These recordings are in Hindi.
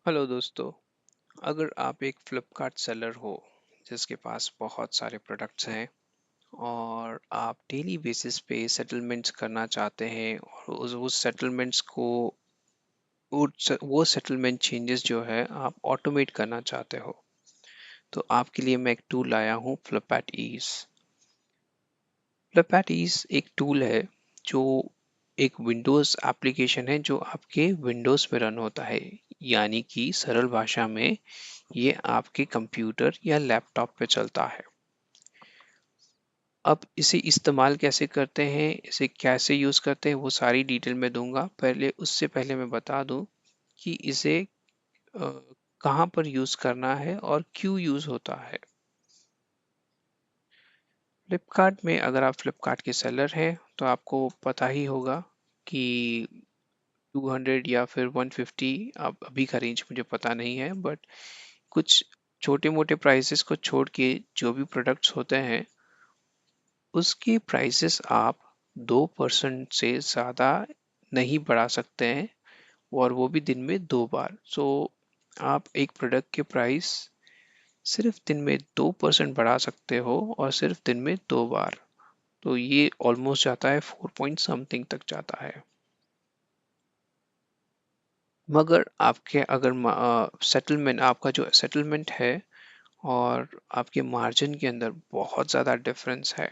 हेलो दोस्तों। अगर आप एक फ्लिपकार्ट सेलर हो जिसके पास बहुत सारे प्रोडक्ट्स हैं और आप डेली बेसिस पे सेटलमेंट्स करना चाहते हैं और उस सेटलमेंट्स को वो सेटलमेंट चेंजेस जो है आप ऑटोमेट करना चाहते हो, तो आपके लिए मैं एक टूल लाया हूँ, फ्लिपकार्ट ईज। फ्लिपकार्ट ईज एक टूल है जो एक विंडोज़ एप्लीकेशन है जो आपके विंडोज़ में रन होता है, यानी कि सरल भाषा में ये आपके कंप्यूटर या लैपटॉप पे चलता है। अब इसे इस्तेमाल कैसे करते हैं, इसे कैसे यूज़ करते हैं, वो सारी डिटेल मैं दूंगा। उससे पहले मैं बता दूं कि इसे अ, कहाँ पर यूज़ करना है और क्यों यूज़ होता है। फ्लिपकार्ट में अगर आप फ्लिपकार्ट के सेलर हैं तो आपको पता ही होगा कि 200 या फिर 150, अब अभी का रेंज मुझे पता नहीं है, बट कुछ छोटे मोटे प्राइसेस को छोड़ के जो भी प्रोडक्ट्स होते हैं उसकी प्राइसेस आप 2% से ज़्यादा नहीं बढ़ा सकते हैं, और वो भी दिन में 2 बार। सो आप एक प्रोडक्ट के प्राइस सिर्फ दिन में 2% बढ़ा सकते हो और सिर्फ दिन में 2 बार। तो ये ऑलमोस्ट जाता है 4 पॉइंट समथिंग तक जाता है। मगर आपके अगर सेटलमेंट, आपका जो सेटलमेंट है और आपके मार्जिन के अंदर बहुत ज़्यादा डिफरेंस है,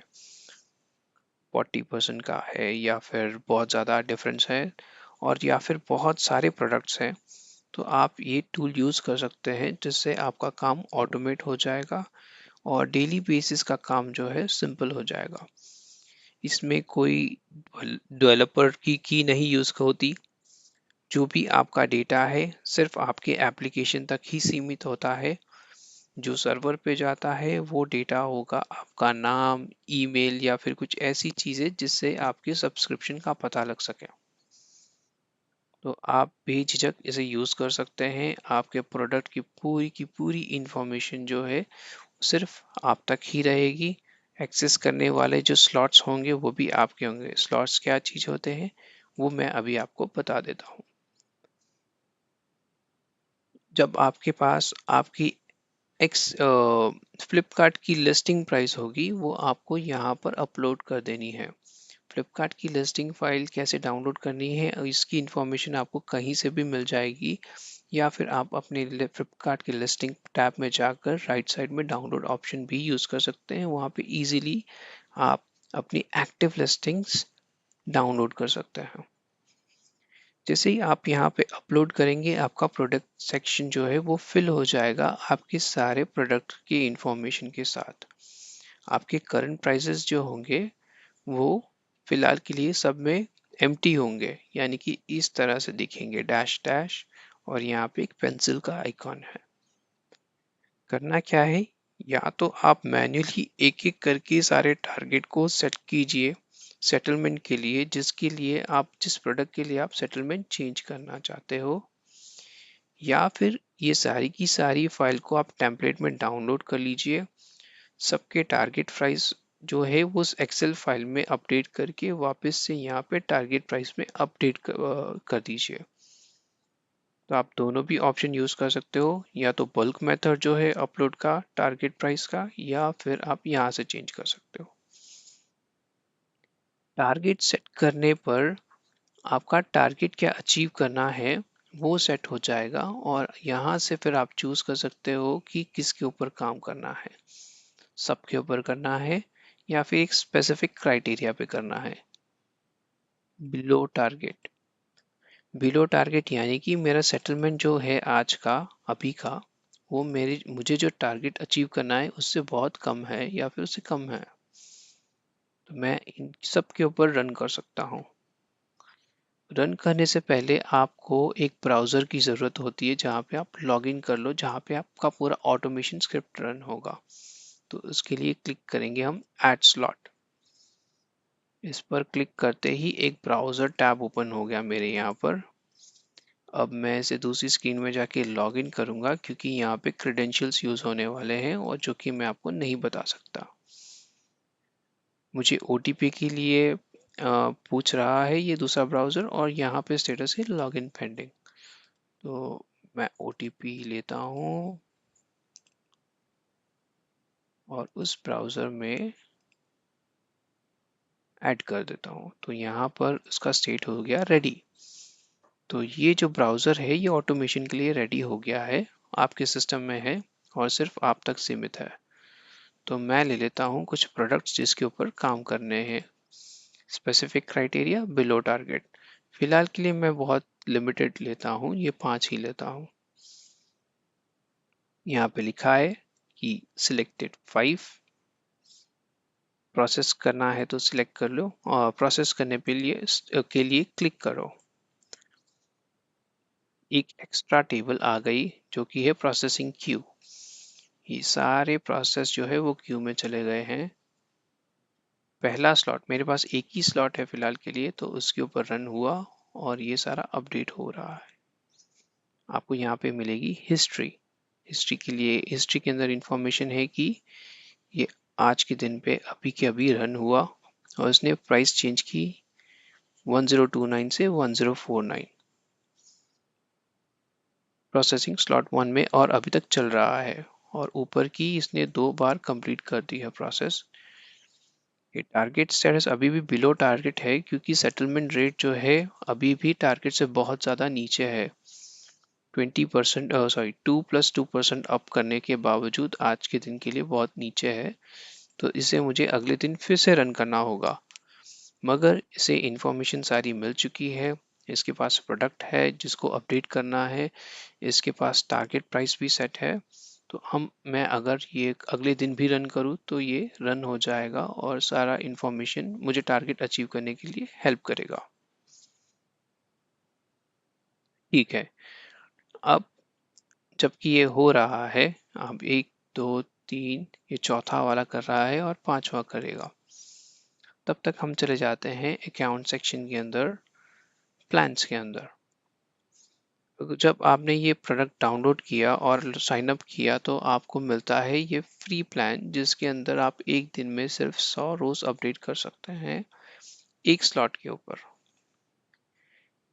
40% का है या फिर बहुत ज़्यादा डिफरेंस है, और या फिर बहुत सारे प्रोडक्ट्स हैं, तो आप ये टूल यूज़ कर सकते हैं जिससे आपका काम ऑटोमेट हो जाएगा और डेली बेसिस का काम जो है सिंपल हो जाएगा। इसमें कोई डेवलपर की नहीं यूज़ होती। जो भी आपका डेटा है सिर्फ आपके एप्लीकेशन तक ही सीमित होता है। जो सर्वर पे जाता है वो डेटा होगा आपका नाम, ईमेल या फिर कुछ ऐसी चीज़ें जिससे आपके सब्सक्रिप्शन का पता लग सके। तो आप बेझिझक इसे यूज़ कर सकते हैं। आपके प्रोडक्ट की पूरी इंफॉर्मेशन जो है सिर्फ आप तक ही रहेगी। एक्सेस करने वाले जो स्लॉट्स होंगे वो भी आपके होंगे। स्लॉट्स क्या चीज़ होते हैं वो मैं अभी आपको बता देता हूँ। जब आपके पास आपकी एक्स फ्लिपकार्ट की लिस्टिंग प्राइस होगी वो आपको यहाँ पर अपलोड कर देनी है। फ्लिपकार्ट की लिस्टिंग फाइल कैसे डाउनलोड करनी है और इसकी इंफॉर्मेशन आपको कहीं से भी मिल जाएगी, या फिर आप अपने फ्लिपकार्ट के लिस्टिंग टैब में जाकर राइट साइड में डाउनलोड ऑप्शन भी यूज़ कर सकते हैं। वहाँ पे इजीली आप अपनी एक्टिव लिस्टिंग्स डाउनलोड कर सकते हैं। जैसे ही आप यहाँ पे अपलोड करेंगे आपका प्रोडक्ट सेक्शन जो है वो फिल हो जाएगा आपके सारे प्रोडक्ट की इंफॉर्मेशन के साथ। आपके करंट प्राइसेस जो होंगे वो फिलहाल के लिए सब में एम्प्टी होंगे, यानी कि इस तरह से दिखेंगे डैश डैश, और यहाँ पे एक पेंसिल का आइकॉन है। करना क्या है, या तो आप मैन्युअली एक एक करके सारे टारगेट को सेट कीजिए सेटलमेंट के लिए, जिसके लिए आप जिस प्रोडक्ट के लिए आप सेटलमेंट चेंज करना चाहते हो, या फिर ये सारी की सारी फाइल को आप टेम्पलेट में डाउनलोड कर लीजिए। सबके टारगेट प्राइस जो है वो उस एक्सेल फाइल में अपडेट करके वापस से यहाँ पे टारगेट प्राइस में अपडेट कर दीजिए। तो आप दोनों भी ऑप्शन यूज़ कर सकते हो, या तो बल्क मेथड जो है अपलोड का टारगेट प्राइस का, या फिर आप यहाँ से चेंज कर सकते हो। टारगेट सेट करने पर आपका टारगेट क्या अचीव करना है वो सेट हो जाएगा, और यहाँ से फिर आप चूज कर सकते हो कि किसके ऊपर काम करना है, सबके ऊपर करना है या फिर एक स्पेसिफिक क्राइटेरिया पे करना है। बिलो टारगेट, बिलो टारगेट यानी कि मेरा सेटलमेंट जो है आज का, अभी का, वो मेरे मुझे जो टारगेट अचीव करना है उससे बहुत कम है या फिर उससे कम है, तो मैं इन सब के ऊपर रन कर सकता हूँ। रन करने से पहले आपको एक ब्राउज़र की ज़रूरत होती है जहाँ पे आप लॉगिन कर लो, जहाँ पे आपका पूरा ऑटोमेशन स्क्रिप्ट रन होगा। तो उसके लिए क्लिक करेंगे हम ऐड स्लॉट। इस पर क्लिक करते ही एक ब्राउज़र टैब ओपन हो गया मेरे यहाँ पर। अब मैं इसे दूसरी स्क्रीन में जाके लॉगिन करूँगा क्योंकि यहाँ पे क्रेडेंशियल्स यूज़ होने वाले हैं और जो कि मैं आपको नहीं बता सकता। मुझे OTP के लिए पूछ रहा है ये दूसरा ब्राउज़र, और यहाँ पे स्टेटस है लॉगिन पेंडिंग। तो मैं OTP लेता हूँ और उस ब्राउज़र में ऐड कर देता हूँ। तो यहाँ पर उसका स्टेट हो गया रेडी। तो ये जो ब्राउज़र है ये ऑटोमेशन के लिए रेडी हो गया है, आपके सिस्टम में है और सिर्फ आप तक सीमित है। तो मैं ले लेता हूँ कुछ प्रोडक्ट्स जिसके ऊपर काम करने हैं। Specific criteria below target. फिलहाल के लिए मैं बहुत लिमिटेड लेता हूँ, ये 5 ही लेता हूँ। यहाँ पे लिखा है कि सिलेक्टेड 5। प्रोसेस करना है तो सिलेक्ट कर लो और प्रोसेस करने के लिए क्लिक करो। एक एक्स्ट्रा टेबल आ गई जो कि है प्रोसेसिंग क्यू। ये सारे प्रोसेस जो है वो क्यू में चले गए हैं। पहला स्लॉट, मेरे पास एक ही स्लॉट है फिलहाल के लिए, तो उसके ऊपर रन हुआ और ये सारा अपडेट हो रहा है। आपको यहाँ पे मिलेगी हिस्ट्री। हिस्ट्री के लिए, हिस्ट्री के अंदर इंफॉर्मेशन है कि ये आज के दिन पे अभी के अभी रन हुआ और इसने प्राइस चेंज की 1029 से 1049। प्रोसेसिंग स्लॉट 1 में और अभी तक चल रहा है और ऊपर की इसने 2 बार कंप्लीट कर दी है प्रोसेस। ये टारगेट स्टेटस अभी भी बिलो टारगेट है क्योंकि सेटलमेंट रेट जो है अभी भी टारगेट से बहुत ज़्यादा नीचे है। 20% 2+2% अप करने के बावजूद आज के दिन के लिए बहुत नीचे है। तो इसे मुझे अगले दिन फिर से रन करना होगा, मगर इसे इंफॉर्मेशन सारी मिल चुकी है। इसके पास प्रोडक्ट है जिसको अपडेट करना है, इसके पास टारगेट प्राइस भी सेट है। तो मैं अगर ये अगले दिन भी रन करूँ तो ये रन हो जाएगा और सारा इंफॉर्मेशन मुझे टारगेट अचीव करने के लिए हेल्प करेगा। ठीक है, अब जबकि ये हो रहा है, अब 1 2 3, ये चौथा वाला कर रहा है और 5वां करेगा। तब तक हम चले जाते हैं अकाउंट सेक्शन के अंदर, प्लान्स के अंदर। तो जब आपने ये प्रोडक्ट डाउनलोड किया और साइन अप किया तो आपको मिलता है ये फ्री प्लान, जिसके अंदर आप एक दिन में सिर्फ 100 रोज अपडेट कर सकते हैं एक स्लॉट के ऊपर।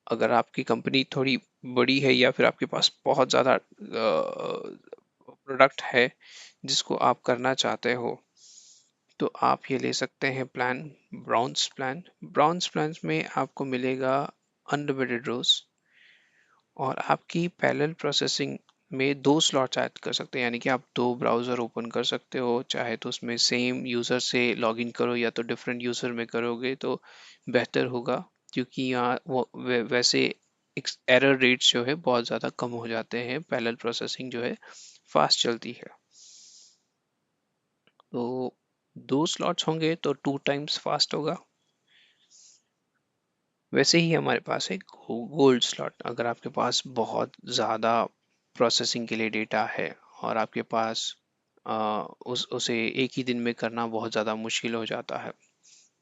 अगर आपकी कंपनी थोड़ी बड़ी है या फिर आपके पास बहुत ज़्यादा प्रोडक्ट है जिसको आप करना चाहते हो, तो आप ये ले सकते हैं plan, Browns plan. Browns plan में आपको मिलेगा अनलिमिटेड रोज और आपकी पैरेलल प्रोसेसिंग में 2 स्लॉट्स ऐड कर सकते हैं, यानी कि आप 2 ब्राउज़र ओपन कर सकते हो। चाहे तो उसमें सेम यूज़र से लॉगिन करो या तो डिफरेंट यूज़र में करोगे तो बेहतर होगा, क्योंकि यहाँ वैसे एरर रेट्स जो है बहुत ज़्यादा कम हो जाते हैं, पैरेलल प्रोसेसिंग जो है फास्ट चलती है। तो 2 स्लॉट्स होंगे तो 2 टाइम्स फास्ट होगा। वैसे ही हमारे पास है गोल्ड स्लॉट। अगर आपके पास बहुत ज़्यादा प्रोसेसिंग के लिए डेटा है और आपके पास उसे एक ही दिन में करना बहुत ज़्यादा मुश्किल हो जाता है,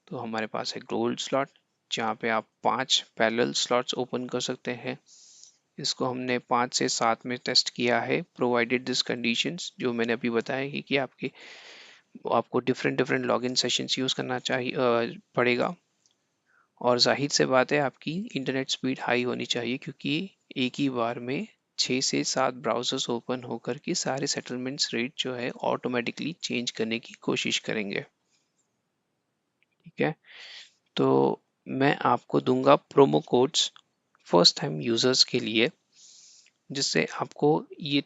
तो हमारे पास है गोल्ड स्लॉट, जहाँ पे आप 5 पैरेलल स्लॉट्स ओपन कर सकते हैं। इसको हमने 5 से 7 में टेस्ट किया है, प्रोवाइडेड दिस कंडीशंस जो मैंने अभी बताया कि आपको different different login sessions use करना चाहिए पड़ेगा। और जाहिर से बात है आपकी इंटरनेट स्पीड हाई होनी चाहिए, क्योंकि एक ही बार में 6 से 7 ब्राउजर्स ओपन होकर के सारे सेटलमेंट्स रेट जो है ऑटोमेटिकली चेंज करने की कोशिश करेंगे। ठीक है, तो मैं आपको दूंगा promo codes first time users के लिए, जिससे आपको ये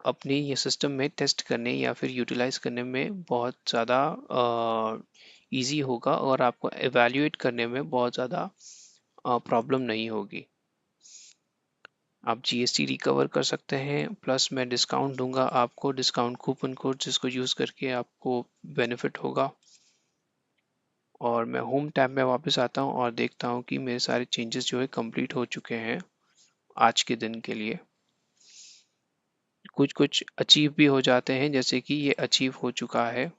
अपने ये सिस्टम में टेस्ट करने या फिर यूटिलाइज करने में बहुत ज़्यादा इजी होगा और आपको एवेल्यूएट करने में बहुत ज़्यादा प्रॉब्लम नहीं होगी। आप जीएसटी रिकवर कर सकते हैं, प्लस मैं डिस्काउंट दूंगा आपको, डिस्काउंट कूपन कोड जिसको यूज़ करके आपको बेनिफिट होगा। और मैं होम टैब में वापस आता हूँ और देखता हूँ कि मेरे सारे चेंजेस जो है कंप्लीट हो चुके हैं आज के दिन के लिए। कुछ कुछ अचीव भी हो जाते हैं, जैसे कि ये अचीव हो चुका है।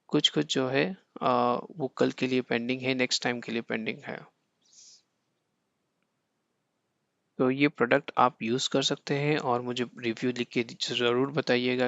कुछ कुछ जो है वो कल के लिए पेंडिंग है, नेक्स्ट टाइम के लिए पेंडिंग है। तो ये प्रोडक्ट आप यूज़ कर सकते हैं और मुझे रिव्यू लिख के ज़रूर बताइएगा